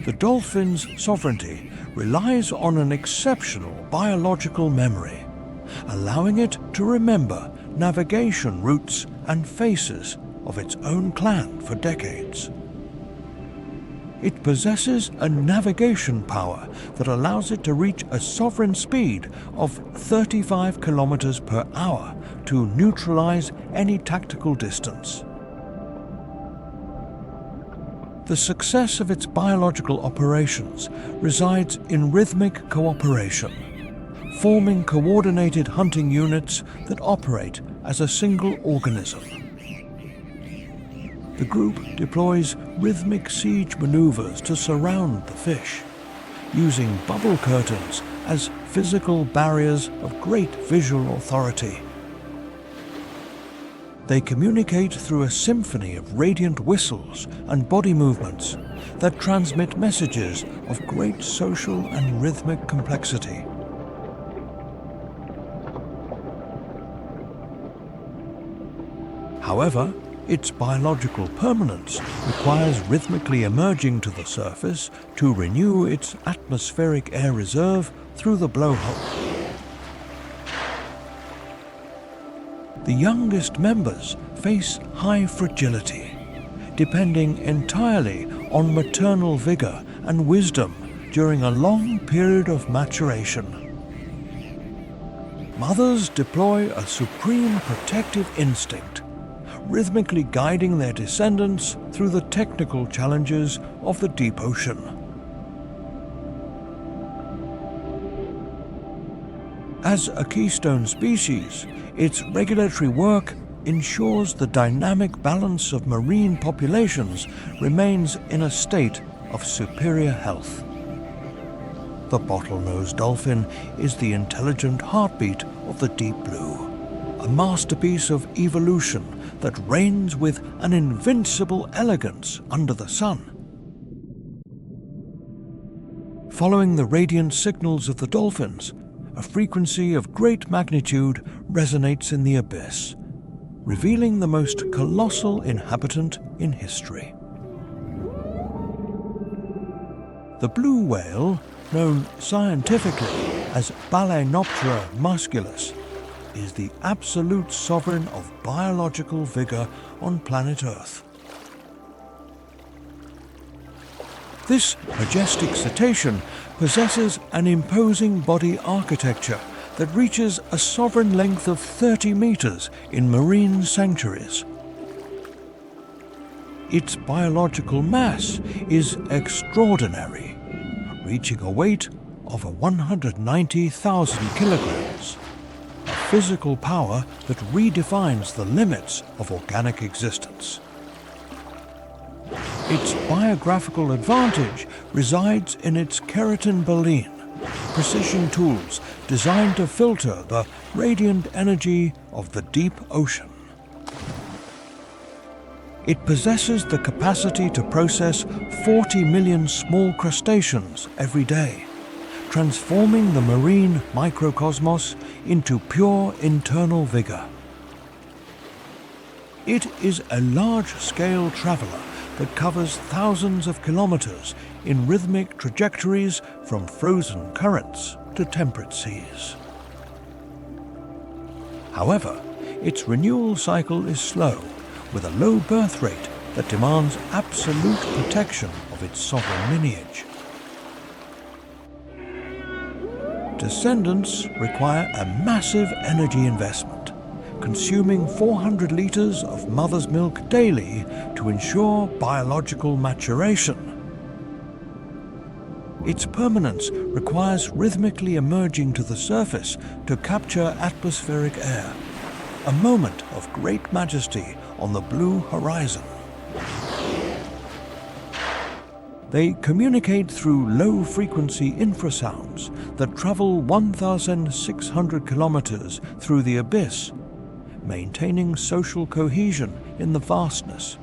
A: The dolphin's sovereignty relies on an exceptional biological memory, allowing it to remember navigation routes and faces of its own clan for decades. It possesses a navigation power that allows it to reach a sovereign speed of 35 kilometers per hour to neutralize any tactical distance. The success of its biological operations resides in rhythmic cooperation, forming coordinated hunting units that operate as a single organism. The group deploys rhythmic siege maneuvers to surround the fish, using bubble curtains as physical barriers of great visual authority. They communicate through a symphony of radiant whistles and body movements that transmit messages of great social and rhythmic complexity. However, its biological permanence requires rhythmically emerging to the surface to renew its atmospheric air reserve through the blowhole. The youngest members face high fragility, depending entirely on maternal vigor and wisdom during a long period of maturation. Mothers deploy a supreme protective instinct, rhythmically guiding their descendants through the technical challenges of the deep ocean. As a keystone species, its regulatory work ensures the dynamic balance of marine populations remains in a state of superior health. The bottlenose dolphin is the intelligent heartbeat of the deep blue, a masterpiece of evolution that reigns with an invincible elegance under the sun. Following the radiant signals of the dolphins, a frequency of great magnitude resonates in the abyss, revealing the most colossal inhabitant in history. The blue whale, known scientifically as Balaenoptera musculus, is the absolute sovereign of biological vigor on planet Earth. This majestic cetacean possesses an imposing body architecture that reaches a sovereign length of 30 meters in marine sanctuaries. Its biological mass is extraordinary, reaching a weight of 190,000 kilograms, a physical power that redefines the limits of organic existence. Its biographical advantage resides in its keratin baleen, precision tools designed to filter the radiant energy of the deep ocean. It possesses the capacity to process 40 million small crustaceans every day, transforming the marine microcosmos into pure internal vigor. It is a large-scale traveler that covers thousands of kilometers in rhythmic trajectories from frozen currents to temperate seas. However, its renewal cycle is slow, with a low birth rate that demands absolute protection of its sovereign lineage. Descendants require a massive energy investment, consuming 400 liters of mother's milk daily to ensure biological maturation. Its permanence requires rhythmically emerging to the surface to capture atmospheric air, a moment of great majesty on the blue horizon. They communicate through low-frequency infrasounds that travel 1,600 kilometers through the abyss, maintaining social cohesion in the vastness.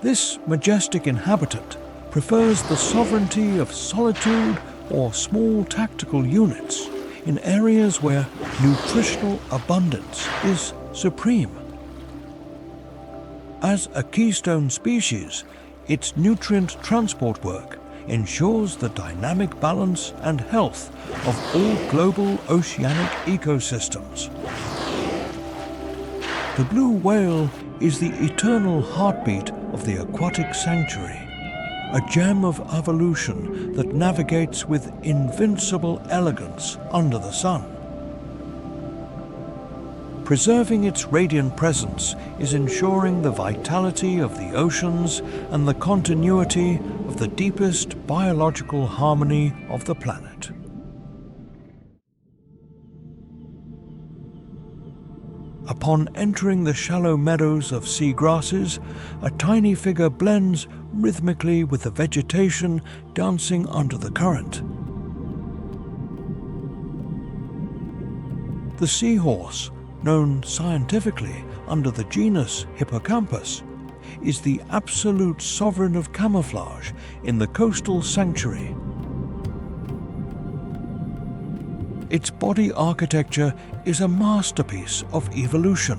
A: This majestic inhabitant prefers the sovereignty of solitude or small tactical units in areas where nutritional abundance is supreme. As a keystone species, its nutrient transport work ensures the dynamic balance and health of all global oceanic ecosystems. The blue whale is the eternal heartbeat of the aquatic sanctuary, a gem of evolution that navigates with invincible elegance under the sun. Preserving its radiant presence is ensuring the vitality of the oceans and the continuity of the deepest biological harmony of the planet. Upon entering the shallow meadows of sea grasses, a tiny figure blends rhythmically with the vegetation dancing under the current. The seahorse, known scientifically under the genus Hippocampus, is the absolute sovereign of camouflage in the coastal sanctuary. Its body architecture is a masterpiece of evolution,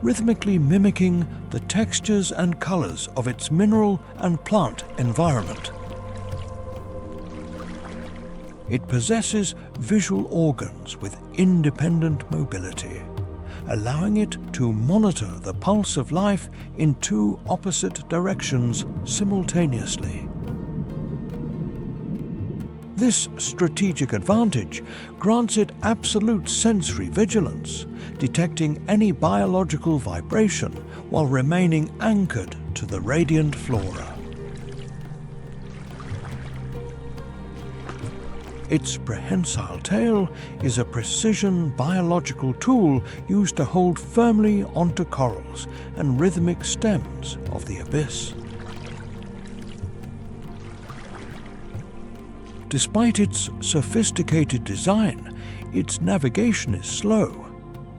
A: rhythmically mimicking the textures and colors of its mineral and plant environment. It possesses visual organs with independent mobility, allowing it to monitor the pulse of life in two opposite directions simultaneously. This strategic advantage grants it absolute sensory vigilance, detecting any biological vibration while remaining anchored to the radiant flora. Its prehensile tail is a precision biological tool used to hold firmly onto corals and rhythmic stems of the abyss. Despite its sophisticated design, its navigation is slow,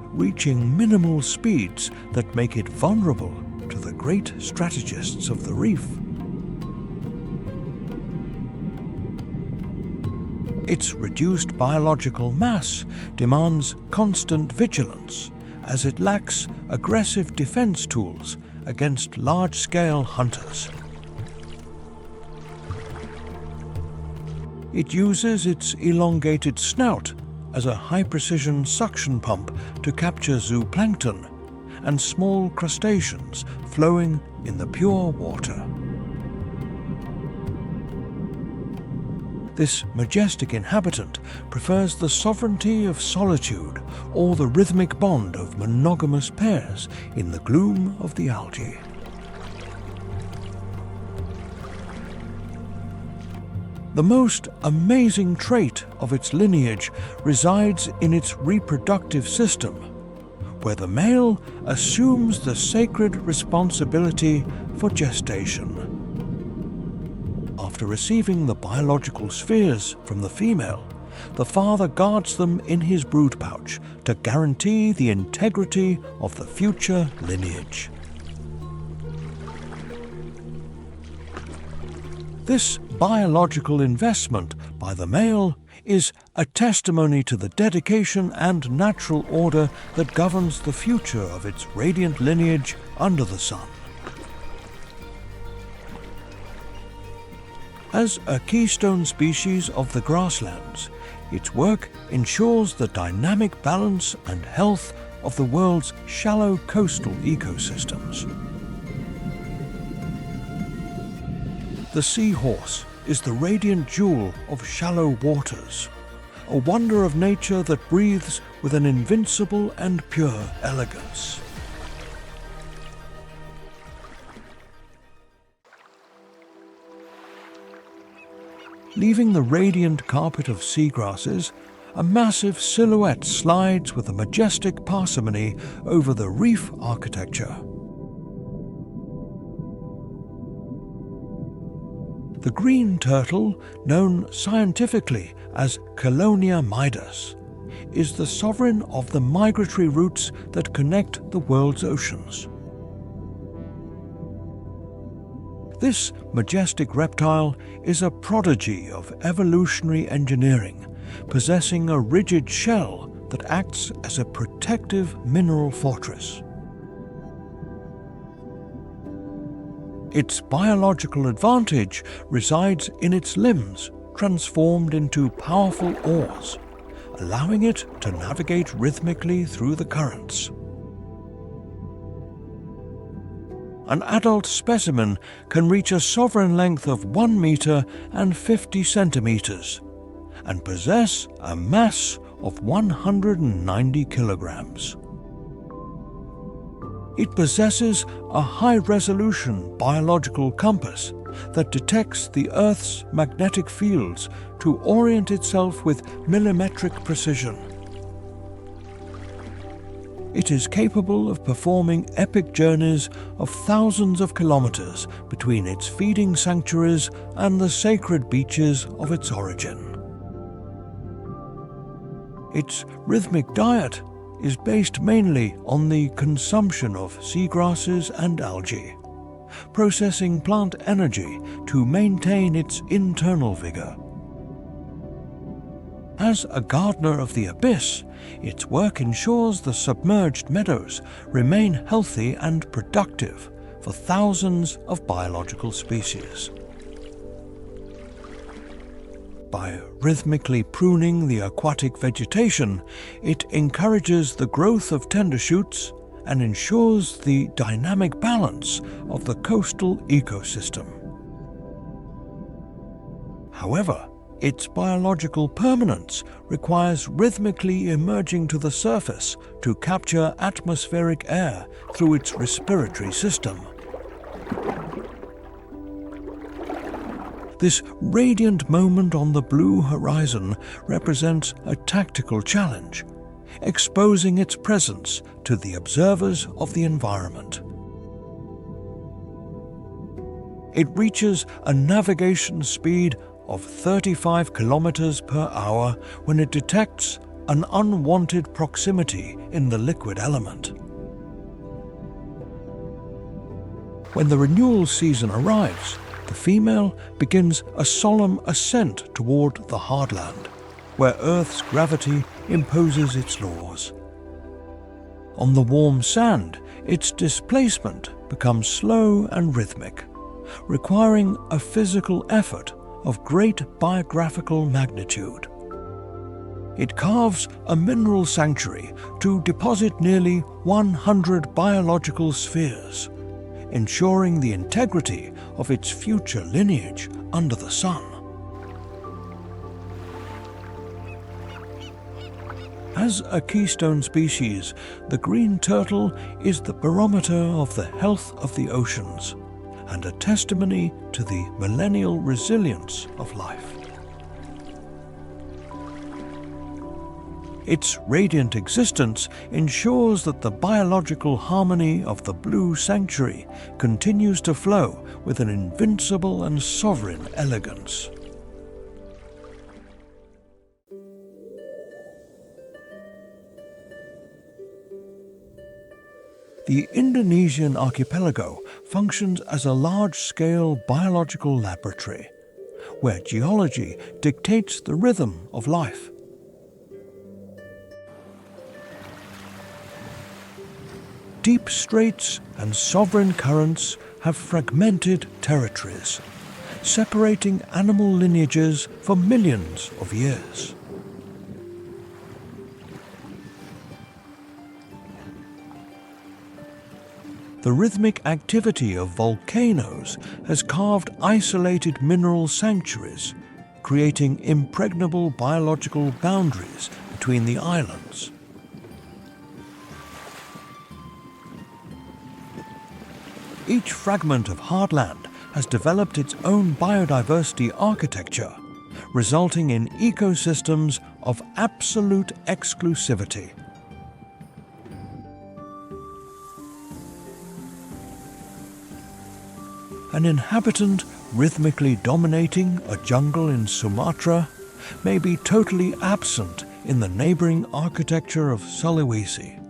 A: reaching minimal speeds that make it vulnerable to the great strategists of the reef. Its reduced biological mass demands constant vigilance, as it lacks aggressive defense tools against large-scale hunters. It uses its elongated snout as a high-precision suction pump to capture zooplankton and small crustaceans flowing in the pure water. This majestic inhabitant prefers the sovereignty of solitude or the rhythmic bond of monogamous pairs in the gloom of the algae. The most amazing trait of its lineage resides in its reproductive system, where the male assumes the sacred responsibility for gestation. After receiving the biological spheres from the female, the father guards them in his brood pouch to guarantee the integrity of the future lineage. This biological investment by the male is a testimony to the dedication and natural order that governs the future of its radiant lineage under the sun. As a keystone species of the grasslands, its work ensures the dynamic balance and health of the world's shallow coastal ecosystems. The seahorse is the radiant jewel of shallow waters, a wonder of nature that breathes with an invincible and pure elegance. Leaving the radiant carpet of seagrasses, a massive silhouette slides with a majestic parsimony over the reef architecture. The green turtle, known scientifically as Colonia midas, is the sovereign of the migratory routes that connect the world's oceans. This majestic reptile is a prodigy of evolutionary engineering, possessing a rigid shell that acts as a protective mineral fortress. Its biological advantage resides in its limbs, transformed into powerful oars, allowing it to navigate rhythmically through the currents. An adult specimen can reach a sovereign length of 1 meter and 50 centimeters and possess a mass of 190 kilograms. It possesses a high-resolution biological compass that detects the Earth's magnetic fields to orient itself with millimetric precision. It is capable of performing epic journeys of thousands of kilometers between its feeding sanctuaries and the sacred beaches of its origin. Its rhythmic diet is based mainly on the consumption of seagrasses and algae, processing plant energy to maintain its internal vigor. As a gardener of the abyss, its work ensures the submerged meadows remain healthy and productive for thousands of biological species. By rhythmically pruning the aquatic vegetation, it encourages the growth of tender shoots and ensures the dynamic balance of the coastal ecosystem. However, its biological permanence requires rhythmically emerging to the surface to capture atmospheric air through its respiratory system. This radiant moment on the blue horizon represents a tactical challenge, exposing its presence to the observers of the environment. It reaches a navigation speed of 35 kilometers per hour when it detects an unwanted proximity in the liquid element. When the renewal season arrives, the female begins a solemn ascent toward the hardland, where Earth's gravity imposes its laws. On the warm sand, its displacement becomes slow and rhythmic, requiring a physical effort of great biographical magnitude. It carves a mineral sanctuary to deposit nearly 100 biological spheres, ensuring the integrity of its future lineage under the sun. As a keystone species, the green turtle is the barometer of the health of the oceans and a testimony to the millennial resilience of life. Its radiant existence ensures that the biological harmony of the blue sanctuary continues to flow with an invincible and sovereign elegance. The Indonesian archipelago functions as a large-scale biological laboratory, where geology dictates the rhythm of life. Deep straits and sovereign currents have fragmented territories, separating animal lineages for millions of years. The rhythmic activity of volcanoes has carved isolated mineral sanctuaries, creating impregnable biological boundaries between the islands. Each fragment of hardland has developed its own biodiversity architecture, resulting in ecosystems of absolute exclusivity. An inhabitant rhythmically dominating a jungle in Sumatra may be totally absent in the neighboring architecture of Sulawesi.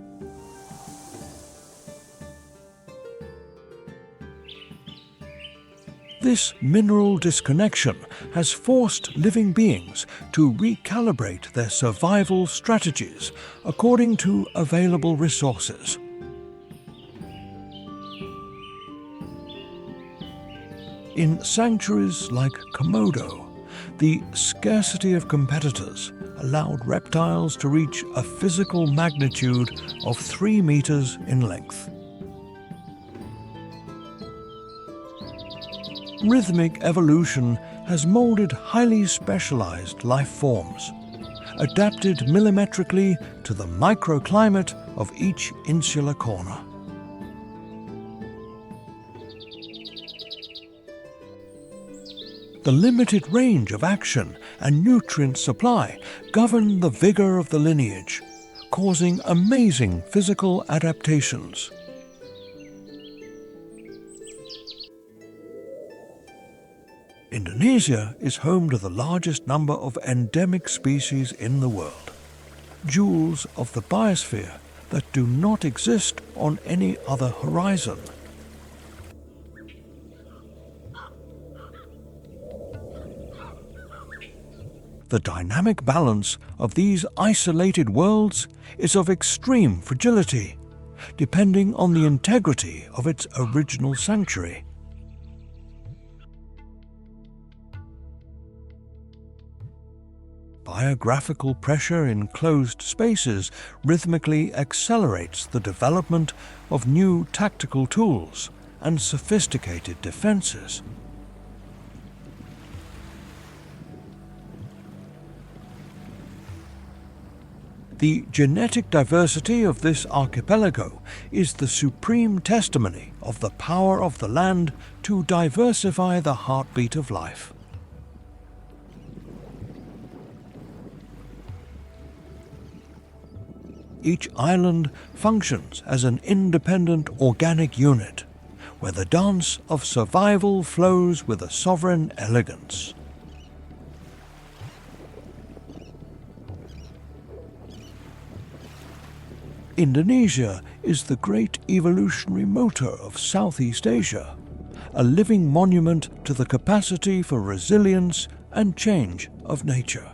A: This mineral disconnection has forced living beings to recalibrate their survival strategies according to available resources. In sanctuaries like Komodo, the scarcity of competitors allowed reptiles to reach a physical magnitude of 3 meters in length. Rhythmic evolution has molded highly specialized life forms, adapted millimetrically to the microclimate of each insular corner. The limited range of action and nutrient supply govern the vigor of the lineage, causing amazing physical adaptations. Indonesia is home to the largest number of endemic species in the world, jewels of the biosphere that do not exist on any other horizon. The dynamic balance of these isolated worlds is of extreme fragility, depending on the integrity of its original sanctuary. Biographical pressure in closed spaces rhythmically accelerates the development of new tactical tools and sophisticated defenses. The genetic diversity of this archipelago is the supreme testimony of the power of the land to diversify the heartbeat of life. each island functions as an independent organic unit, where the dance of survival flows with a sovereign elegance. Indonesia is the great evolutionary motor of Southeast Asia, a living monument to the capacity for resilience and change of nature.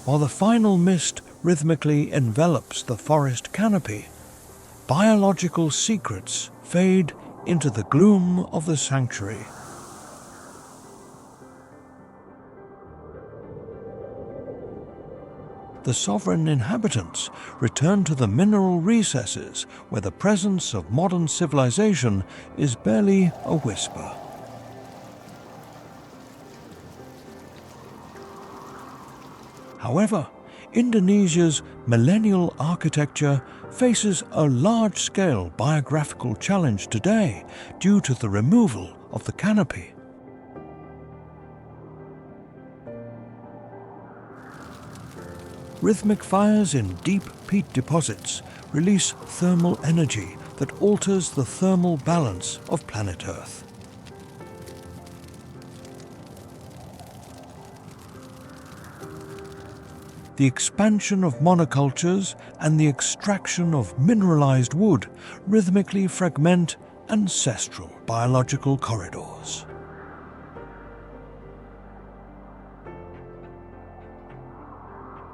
A: While the final mist rhythmically envelops the forest canopy, biological secrets fade into the gloom of the sanctuary. The sovereign inhabitants return to the mineral recesses where the presence of modern civilization is barely a whisper. However, Indonesia's millennial architecture faces a large-scale biographical challenge today due to the removal of the canopy. Rhythmic fires in deep peat deposits release thermal energy that alters the thermal balance of planet Earth. The expansion of monocultures and the extraction of mineralized wood rhythmically fragment ancestral biological corridors.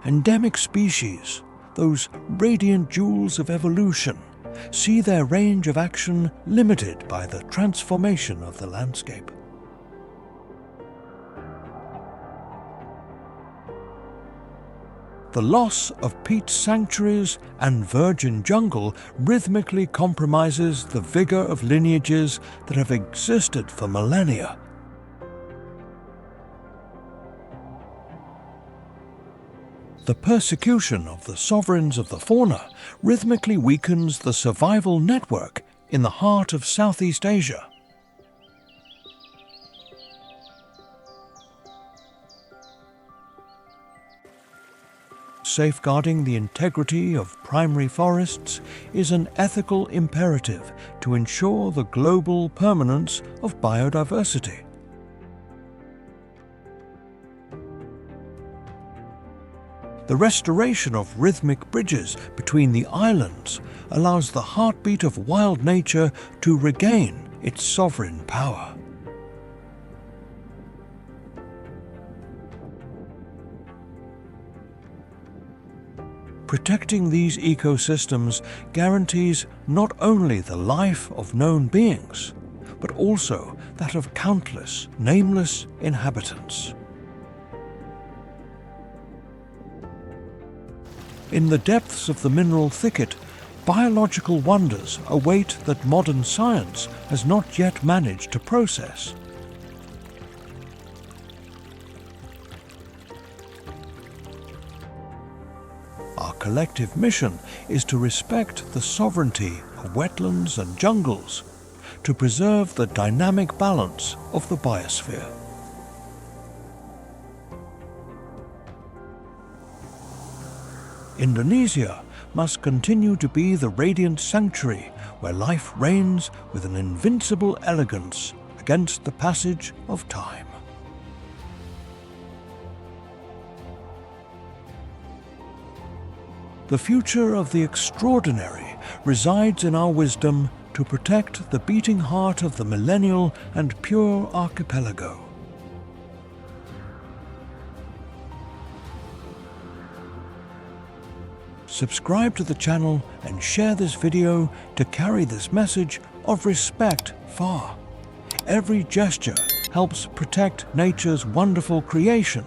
A: Endemic species, those radiant jewels of evolution, see their range of action limited by the transformation of the landscape. The loss of peat sanctuaries and virgin jungle rhythmically compromises the vigor of lineages that have existed for millennia. The persecution of the sovereigns of the fauna rhythmically weakens the survival network in the heart of Southeast Asia. Safeguarding the integrity of primary forests is an ethical imperative to ensure the global permanence of biodiversity. The restoration of rhythmic bridges between the islands allows the heartbeat of wild nature to regain its sovereign power. Protecting these ecosystems guarantees not only the life of known beings, but also that of countless nameless inhabitants. In the depths of the mineral thicket, biological wonders await that modern science has not yet managed to process. Our collective mission is to respect the sovereignty of wetlands and jungles, to preserve the dynamic balance of the biosphere. Indonesia must continue to be the radiant sanctuary where life reigns with an invincible elegance against the passage of time. The future of the extraordinary resides in our wisdom to protect the beating heart of the millennial and pure archipelago. Subscribe to the channel and share this video to carry this message of respect far. Every gesture helps protect nature's wonderful creation